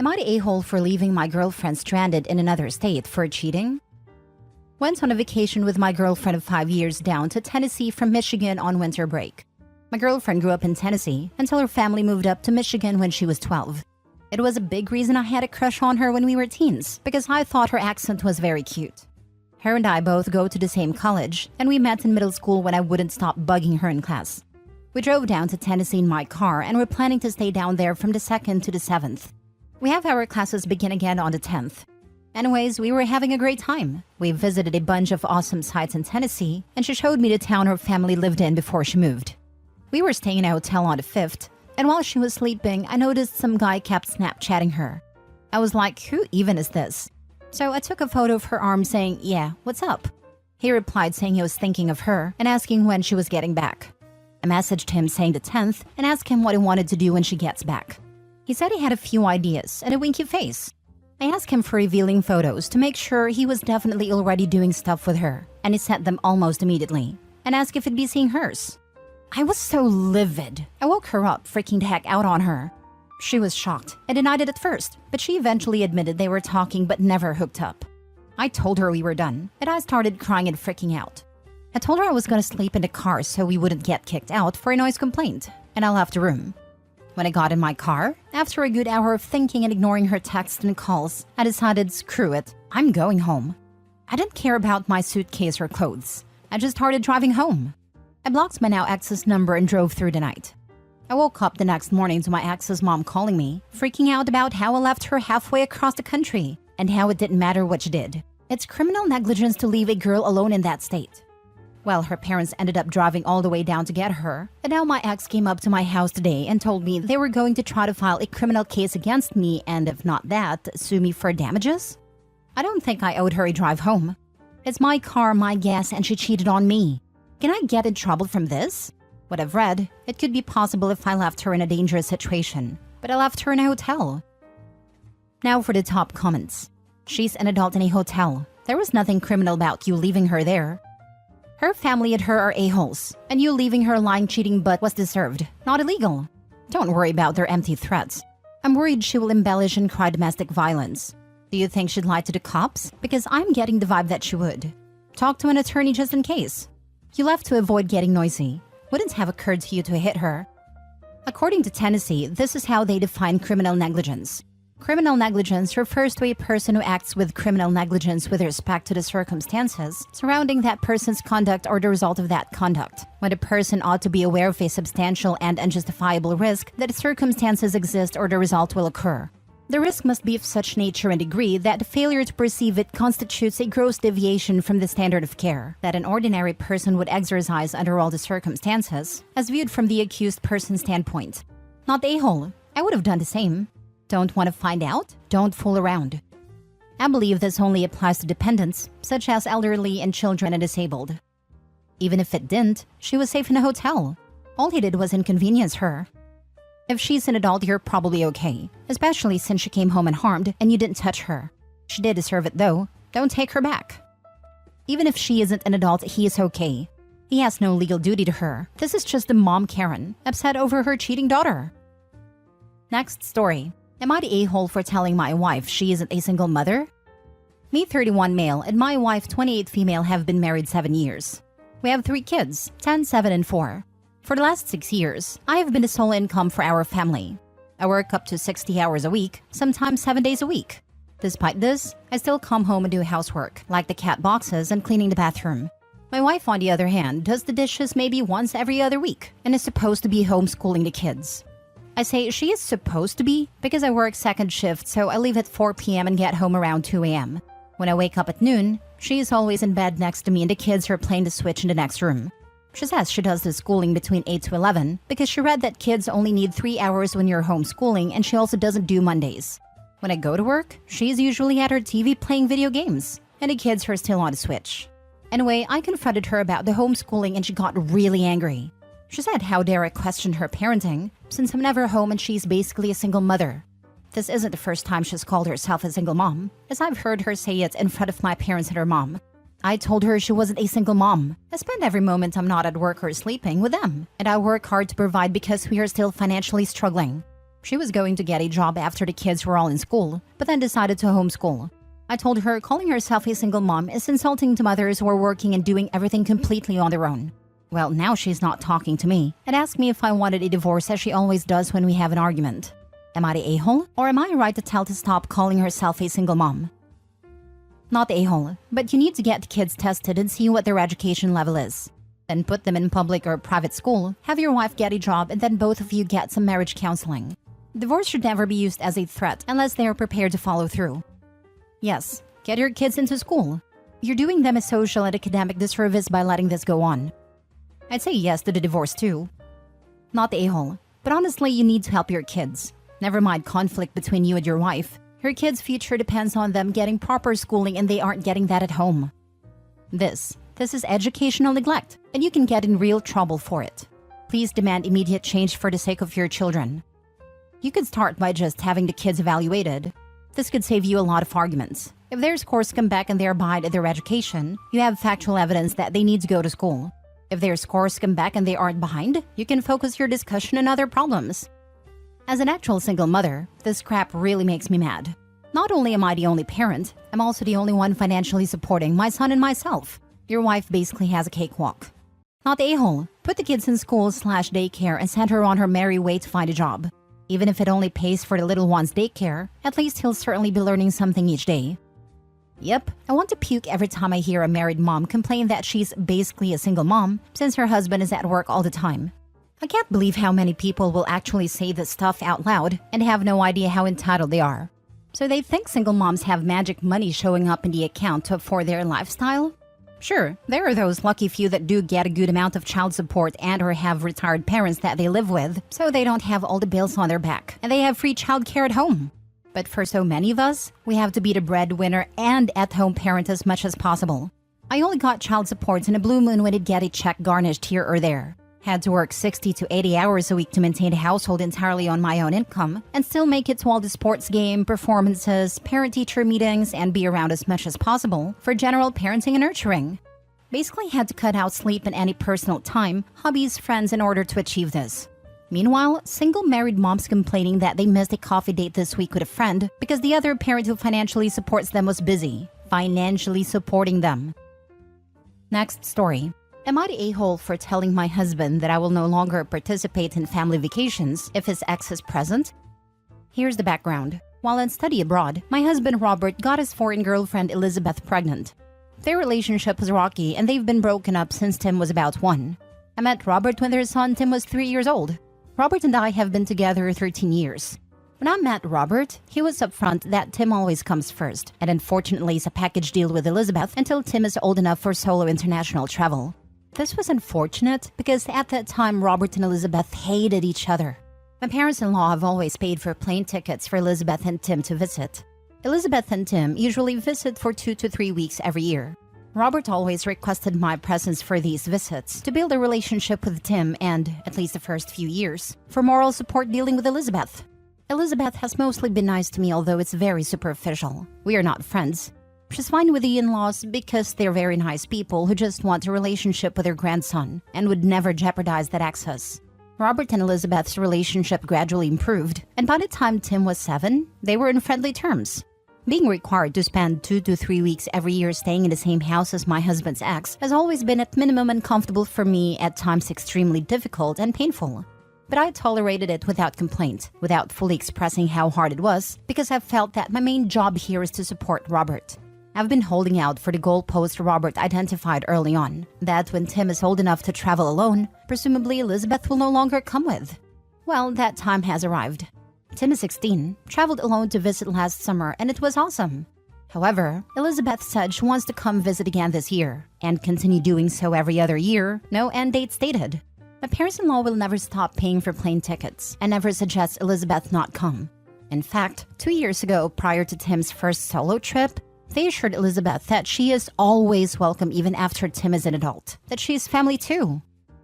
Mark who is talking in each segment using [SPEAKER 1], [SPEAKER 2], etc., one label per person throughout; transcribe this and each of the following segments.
[SPEAKER 1] Am I the a-hole for leaving my girlfriend stranded in another state for cheating? Went on a vacation with my girlfriend of 5 years down to Tennessee from Michigan on winter break. My girlfriend grew up in Tennessee until her family moved up to Michigan when she was 12. It was a big reason I had a crush on her when we were teens because I thought her accent was very cute. Her and I both go to the same college, and we met in middle school when I wouldn't stop bugging her in class. We drove down to Tennessee in my car and we're planning to stay down there from the 2nd to the 7th. We have our classes begin again on the 10th. Anyways, we were having a great time. We visited a bunch of awesome sites in Tennessee, and she showed me the town her family lived in before she moved. We were staying in a hotel on the 5th, and while she was sleeping, I noticed some guy kept Snapchatting her. I was like, who even is this? So I took a photo of her arm saying, yeah, what's up? He replied saying he was thinking of her and asking when she was getting back. I messaged him saying the 10th and asked him what he wanted to do when she gets back. He said he had a few ideas and a winky face. I asked him for revealing photos to make sure he was definitely already doing stuff with her, and he sent them almost immediately, and asked if he'd be seeing hers. I was so livid. I woke her up, freaking the heck out on her. She was shocked and denied it at first, but she eventually admitted they were talking but never hooked up. I told her we were done, and I started crying and freaking out. I told her I was gonna sleep in the car so we wouldn't get kicked out for a noise complaint, and I left the room. When I got in my car, after a good hour of thinking and ignoring her texts and calls, I decided, screw it, I'm going home. I didn't care about my suitcase or clothes. I just started driving home. I blocked my now ex's number and drove through the night. I woke up the next morning to my ex's mom calling me, freaking out about how I left her halfway across the country and how it didn't matter what she did. It's criminal negligence to leave a girl alone in that state. Well, her parents ended up driving all the way down to get her, and now my ex came up to my house today and told me they were going to try to file a criminal case against me and, if not that, sue me for damages? I don't think I owed her a drive home. It's my car, my gas, and she cheated on me. Can I get in trouble from this? What I've read, it could be possible if I left her in a dangerous situation, but I left her in a hotel. Now for the top comments. She's an adult in a hotel. There was nothing criminal about you leaving her there. Her family and her are a-holes, and you leaving her lying cheating butt was deserved, not illegal. Don't worry about their empty threats. I'm worried she will embellish and cry domestic violence. Do you think she'd lie to the cops? Because I'm getting the vibe that she would. Talk to an attorney just in case. You left to avoid getting noisy. Wouldn't have occurred to you to hit her. According to Tennessee, this is how they define criminal negligence. Criminal negligence refers to a person who acts with criminal negligence with respect to the circumstances surrounding that person's conduct or the result of that conduct, when a person ought to be aware of a substantial and unjustifiable risk that circumstances exist or the result will occur. The risk must be of such nature and degree that the failure to perceive it constitutes a gross deviation from the standard of care that an ordinary person would exercise under all the circumstances, as viewed from the accused person's standpoint. Not the a-hole. I would have done the same. Don't want to find out? Don't fool around. I believe this only applies to dependents, such as elderly and children and disabled. Even if it didn't, she was safe in a hotel. All he did was inconvenience her. If she's an adult, you're probably okay, especially since she came home unharmed and you didn't touch her. She did deserve it though. Don't take her back. Even if she isn't an adult, he is okay. He has no legal duty to her. This is just the mom Karen, upset over her cheating daughter. Next story. Am I the a-hole for telling my wife she isn't a single mother? Me, 31 male, and my wife, 28 female, have been married 7 years. We have 3 kids, 10, 7, and 4. For the last 6 years, I have been the sole income for our family. I work up to 60 hours a week, sometimes 7 days a week. Despite this, I still come home and do housework, like the cat boxes and cleaning the bathroom. My wife, on the other hand, does the dishes maybe once every other week and is supposed to be homeschooling the kids. I say she is supposed to be because I work second shift, so I leave at 4 p.m. and get home around 2 a.m. When I wake up at noon, she is always in bed next to me and the kids are playing the Switch in the next room. She says she does the schooling between 8 to 11 because she read that kids only need 3 hours when you're homeschooling, and she also doesn't do Mondays. When I go to work, she's usually at her TV playing video games, and the kids are still on the Switch. Anyway, I confronted her about the homeschooling and she got really angry. She said how dare I question her parenting, since I'm never home and she's basically a single mother. This isn't the first time she's called herself a single mom, as I've heard her say it in front of my parents and her mom. I told her she wasn't a single mom. I spend every moment I'm not at work or sleeping with them, and I work hard to provide because we are still financially struggling. She was going to get a job after the kids were all in school, but then decided to homeschool. I told her calling herself a single mom is insulting to mothers who are working and doing everything completely on their own. Well, now she's not talking to me and asked me if I wanted a divorce as she always does when we have an argument. Am I the a-hole, or am I right to tell to stop calling herself a single mom? Not the a-hole, but you need to get the kids tested and see what their education level is. Then put them in public or private school, have your wife get a job, and then both of you get some marriage counseling. Divorce should never be used as a threat unless they are prepared to follow through. Yes, get your kids into school. You're doing them a social and academic disservice by letting this go on. I'd say yes to the divorce too. Not the a-hole, but honestly, you need to help your kids. Never mind conflict between you and your wife. Your kids' future depends on them getting proper schooling and they aren't getting that at home. This is educational neglect, and you can get in real trouble for it. Please demand immediate change for the sake of your children. You could start by just having the kids evaluated. This could save you a lot of arguments. If their scores come back and they're behind in their education, you have factual evidence that they need to go to school. If their scores come back and they aren't behind, you can focus your discussion on other problems. As an actual single mother, this crap really makes me mad. Not only am I the only parent, I'm also the only one financially supporting my son and myself. Your wife basically has a cakewalk. Not the a-hole. Put the kids in school/daycare and send her on her merry way to find a job. Even if it only pays for the little one's daycare, at least he'll certainly be learning something each day. Yep, I want to puke every time I hear a married mom complain that she's basically a single mom since her husband is at work all the time. I can't believe how many people will actually say this stuff out loud and have no idea how entitled they are. So they think single moms have magic money showing up in the account to afford their lifestyle? Sure, there are those lucky few that do get a good amount of child support and or have retired parents that they live with, so they don't have all the bills on their back, and they have free childcare at home. But for so many of us, we have to be the breadwinner and at-home parent as much as possible. I only got child support in a blue moon when I'd get a check garnished here or there. Had to work 60 to 80 hours a week to maintain a household entirely on my own income and still make it to all the sports game, performances, parent-teacher meetings, and be around as much as possible for general parenting and nurturing. Basically had to cut out sleep and any personal time, hobbies, friends in order to achieve this. Meanwhile, single married moms complaining that they missed a coffee date this week with a friend because the other parent who financially supports them was busy, financially supporting them. Next story. Am I the a-hole for telling my husband that I will no longer participate in family vacations if his ex is present? Here's the background. While on study abroad, my husband Robert got his foreign girlfriend Elizabeth pregnant. Their relationship was rocky and they've been broken up since Tim was about 1. I met Robert when their son Tim was 3 years old. Robert and I have been together 13 years. When I met Robert, he was upfront that Tim always comes first, and unfortunately is a package deal with Elizabeth until Tim is old enough for solo international travel. This was unfortunate because at that time Robert and Elizabeth hated each other. My parents-in-law have always paid for plane tickets for Elizabeth and Tim to visit. Elizabeth and Tim usually visit for 2 to 3 weeks every year. Robert always requested my presence for these visits to build a relationship with Tim and, at least the first few years, for moral support dealing with Elizabeth. Elizabeth has mostly been nice to me, although it's very superficial. We are not friends. She's fine with the in-laws because they're very nice people who just want a relationship with their grandson and would never jeopardize that access. Robert and Elizabeth's relationship gradually improved, and by the time Tim was 7, they were in friendly terms. Being required to spend 2 to 3 weeks every year staying in the same house as my husband's ex has always been at minimum uncomfortable for me, at times extremely difficult and painful. But I tolerated it without complaint, without fully expressing how hard it was, because I've felt that my main job here is to support Robert. I've been holding out for the goalpost Robert identified early on, that when Tim is old enough to travel alone, presumably Elizabeth will no longer come with. Well, that time has arrived. Tim is 16, traveled alone to visit last summer, and it was awesome. However, Elizabeth said she wants to come visit again this year, and continue doing so every other year, no end date stated. My parents-in-law will never stop paying for plane tickets and never suggest Elizabeth not come. In fact, 2 years ago, prior to Tim's first solo trip, they assured Elizabeth that she is always welcome even after Tim is an adult, that she is family too.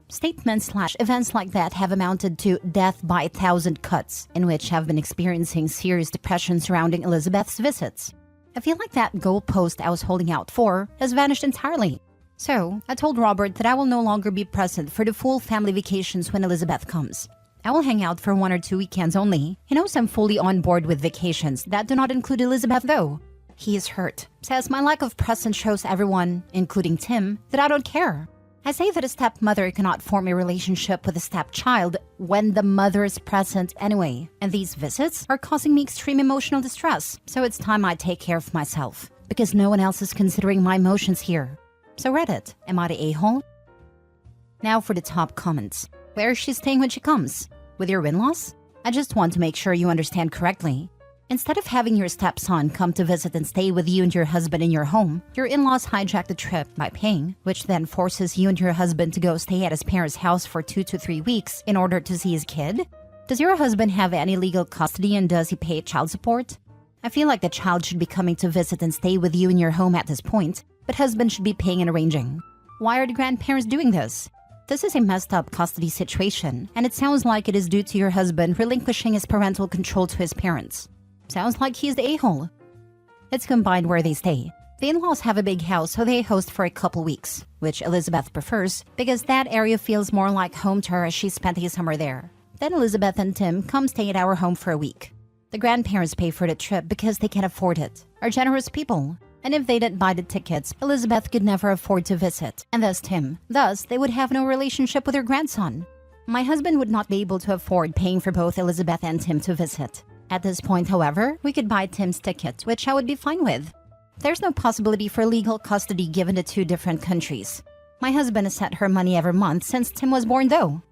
[SPEAKER 1] Statements/events like that have amounted to death by 1,000 cuts, in which I've been experiencing serious depression surrounding Elizabeth's visits. I feel like that goalpost I was holding out for has vanished entirely. So, I told Robert that I will no longer be present for the full family vacations when Elizabeth comes. I will hang out for 1 or 2 weekends only. He knows I'm fully on board with vacations. That do not include Elizabeth though. He is hurt. Says my lack of presence shows everyone, including Tim, that I don't care. I say that a stepmother cannot form a relationship with a stepchild when the mother is present anyway. And these visits are causing me extreme emotional distress. So it's time I take care of myself. Because no one else is considering my emotions here. So Reddit, am I the a-hole? Now for the top comments. Where is she staying when she comes? With your in-laws? I just want to make sure you understand correctly. Instead of having your stepson come to visit and stay with you and your husband in your home, your in-laws hijack the trip by paying, which then forces you and your husband to go stay at his parents' house for 2 to 3 weeks in order to see his kid? Does your husband have any legal custody and does he pay child support? I feel like the child should be coming to visit and stay with you in your home at this point, but husband should be paying and arranging. Why are the grandparents doing this? This is a messed up custody situation, and it sounds like it is due to your husband relinquishing his parental control to his parents. Sounds like he's the a-hole. It's combined where they stay. The in-laws have a big house, so they host for a couple weeks, which Elizabeth prefers because that area feels more like home to her as she spent the summer there. Then Elizabeth and Tim come stay at our home for a week. The grandparents pay for the trip because they can afford it, are generous people. And if they didn't buy the tickets, Elizabeth could never afford to visit, and thus Tim. Thus, they would have no relationship with her grandson. My husband would not be able to afford paying for both Elizabeth and Tim to visit. At this point, however, we could buy Tim's tickets, which I would be fine with. There's no possibility for legal custody given to 2 different countries. My husband has sent her money every month since Tim was born though.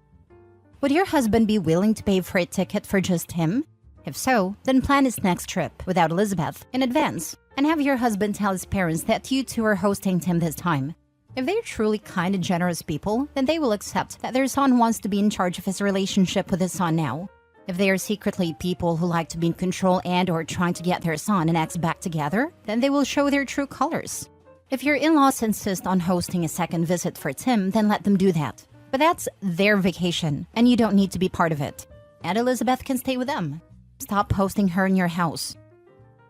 [SPEAKER 1] Would your husband be willing to pay for a ticket for just him? If so, then plan his next trip, without Elizabeth, in advance, and have your husband tell his parents that you two are hosting Tim this time. If they're truly kind and generous people, then they will accept that their son wants to be in charge of his relationship with his son now. If they are secretly people who like to be in control and or trying to get their son and ex back together, then they will show their true colors. If your in-laws insist on hosting a second visit for Tim, then let them do that. But that's their vacation, and you don't need to be part of it. And Elizabeth can stay with them. Stop hosting her in your house.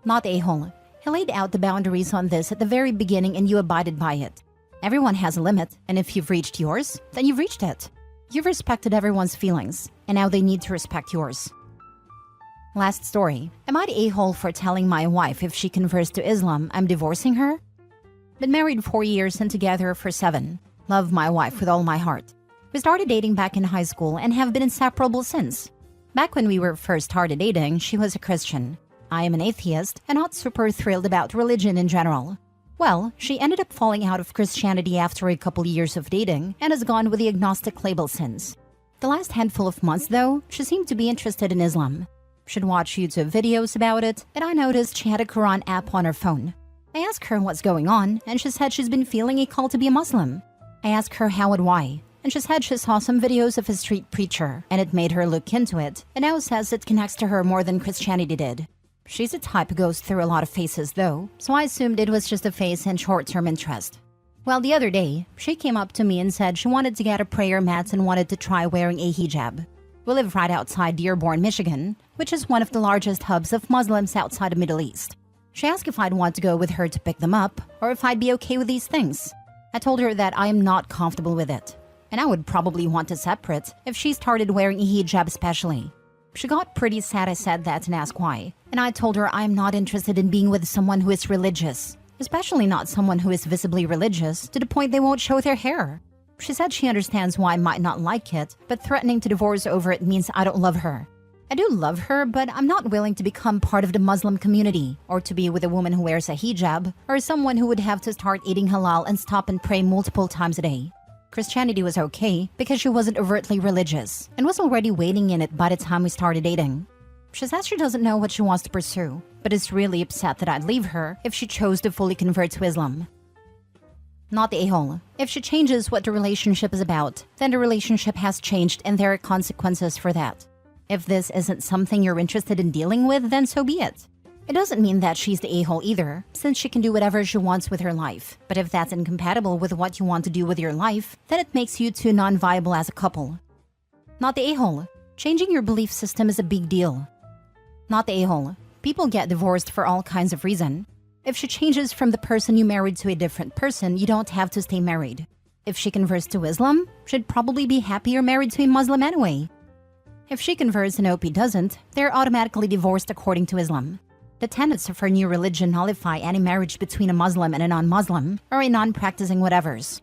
[SPEAKER 1] Not a-hole. He laid out the boundaries on this at the very beginning and you abided by it. Everyone has a limit, and if you've reached yours, then you've reached it. You've respected everyone's feelings, and now they need to respect yours. Last story. Am I the a-hole for telling my wife if she converts to Islam, I'm divorcing her? Been married 4 years and together for 7. Love my wife with all my heart. We started dating back in high school and have been inseparable since. Back when we were first started dating, she was a Christian. I am an atheist and not super thrilled about religion in general. Well, she ended up falling out of Christianity after a couple years of dating and has gone with the agnostic label since. The last handful of months though, she seemed to be interested in Islam. She'd watch YouTube videos about it, and I noticed she had a Quran app on her phone. I asked her what's going on, and she said she's been feeling a call to be a Muslim. I asked her how and why, and she said she saw some videos of a street preacher, and it made her look into it, and now says it connects to her more than Christianity did. She's a type who goes through a lot of phases though, so I assumed it was just a phase and short-term interest. Well, the other day, she came up to me and said she wanted to get a prayer mat and wanted to try wearing a hijab. We live right outside Dearborn, Michigan, which is one of the largest hubs of Muslims outside the Middle East. She asked if I'd want to go with her to pick them up, or if I'd be okay with these things. I told her that I am not comfortable with it, and I would probably want to separate if she started wearing a hijab especially. She got pretty sad I said that and asked why, and I told her I am not interested in being with someone who is religious, especially not someone who is visibly religious to the point they won't show their hair. She said she understands why I might not like it, but threatening to divorce over it means I don't love her. I do love her, but I'm not willing to become part of the Muslim community, or to be with a woman who wears a hijab, or someone who would have to start eating halal and stop and pray multiple times a day. Christianity was okay because she wasn't overtly religious and was already wading in it by the time we started dating. She says she doesn't know what she wants to pursue, but is really upset that I'd leave her if she chose to fully convert to Islam. Not the a-hole. If she changes what the relationship is about, then the relationship has changed and there are consequences for that. If this isn't something you're interested in dealing with, then so be it. It doesn't mean that she's the a-hole either, since she can do whatever she wants with her life. But if that's incompatible with what you want to do with your life, then it makes you two non-viable as a couple. Not the a-hole. Changing your belief system is a big deal. Not the a-hole. People get divorced for all kinds of reasons. If she changes from the person you married to a different person, you don't have to stay married. If she converts to Islam, she'd probably be happier married to a Muslim anyway. If she converts and OP doesn't, they're automatically divorced according to Islam. The tenets of her new religion nullify any marriage between a Muslim and a non-Muslim, or a non-practicing whatevers.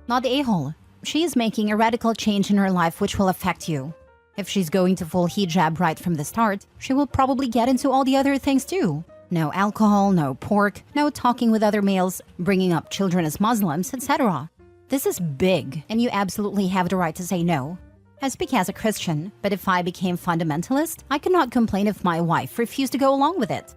[SPEAKER 1] Not the a-hole. She is making a radical change in her life which will affect you. If she's going to full hijab right from the start, she will probably get into all the other things too. No alcohol, no pork, no talking with other males, bringing up children as Muslims, etc. This is big, and you absolutely have the right to say no. I speak as a Christian, but if I became fundamentalist, I could not complain if my wife refused to go along with it.